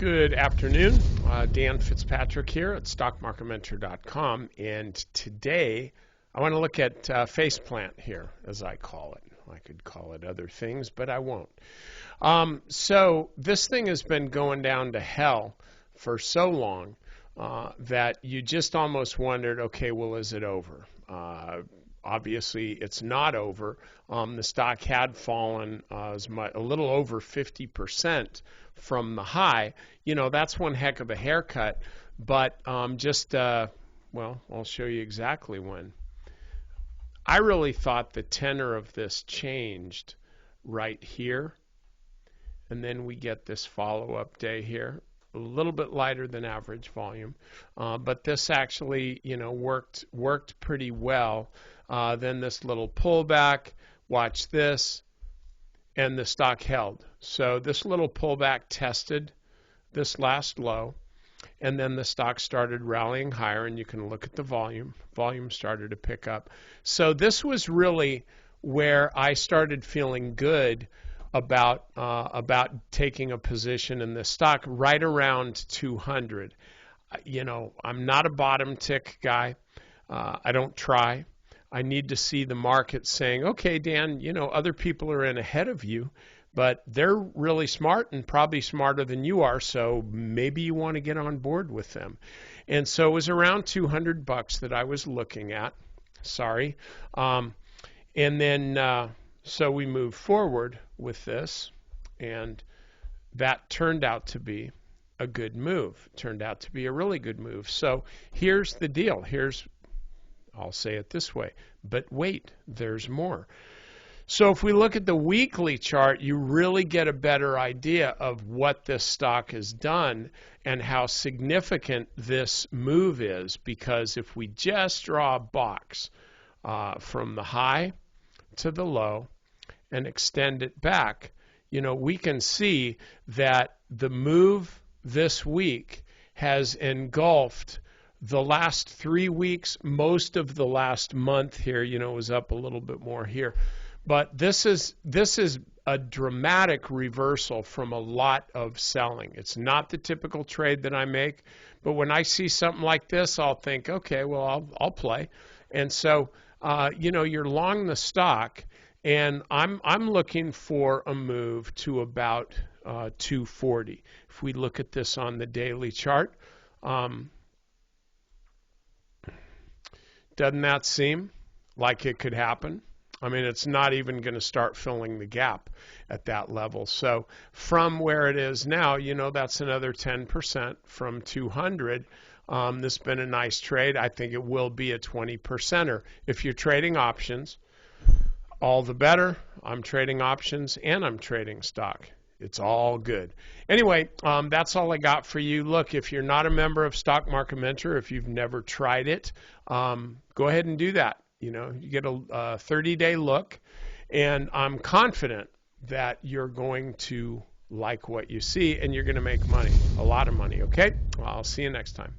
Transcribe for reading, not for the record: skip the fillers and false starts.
Good afternoon. Dan Fitzpatrick here at StockMarketMentor.com, and today I want to look at faceplant here, as I call it. I could call it other things, but I won't. So this thing has been going down to hell for so long that you just almost wondered, okay, well, is it over? Obviously, it's not over. The stock had fallen a little over 50% from the high. You know, that's one heck of a haircut. But well, I'll show you exactly when. I really thought the tenor of this changed right here. And then we get this follow-up day here. A little bit lighter than average volume. But this actually, you know, worked pretty well. Then this little pullback, watch this, and the stock held. So this little pullback tested this last low, and then the stock started rallying higher, and you can look at the volume. Volume started to pick up. So this was really where I started feeling good about taking a position in this stock right around 200. You know, I'm not a bottom tick guy. I don't try. I need to see the market saying, okay, Dan, you know, other people are in ahead of you, but they're really smart and probably smarter than you are, so maybe you want to get on board with them. And so it was around $200 that I was looking at. Sorry. And then so we moved forward with this, and that turned out to be a good move. Turned out to be a really good move. So here's the deal. I'll say it this way, but wait, there's more. So if we look at the weekly chart, you really get a better idea of what this stock has done and how significant this move is, because if we just draw a box from the high to the low and extend it back, you know, we can see that the move this week has engulfed the last 3 weeks, most of the last month here, you know, was up a little bit more here. But this is a dramatic reversal from a lot of selling. It's not the typical trade that I make, but when I see something like this, I'll think, okay, well, I'll play. And so, you know, you're long the stock, and I'm looking for a move to about 240. If we look at this on the daily chart, doesn't that seem like it could happen? I mean, it's not even going to start filling the gap at that level. So from where it is now, you know, that's another 10% from 200. This has been a nice trade. I think it will be a 20%er. If you're trading options, all the better. I'm trading options and I'm trading stock. It's all good. Anyway, that's all I got for you. Look, if you're not a member of Stock Market Mentor, if you've never tried it, go ahead and do that. You know, you get a 30-day look, and I'm confident that you're going to like what you see and you're going to make money, a lot of money, okay? I'll see you next time.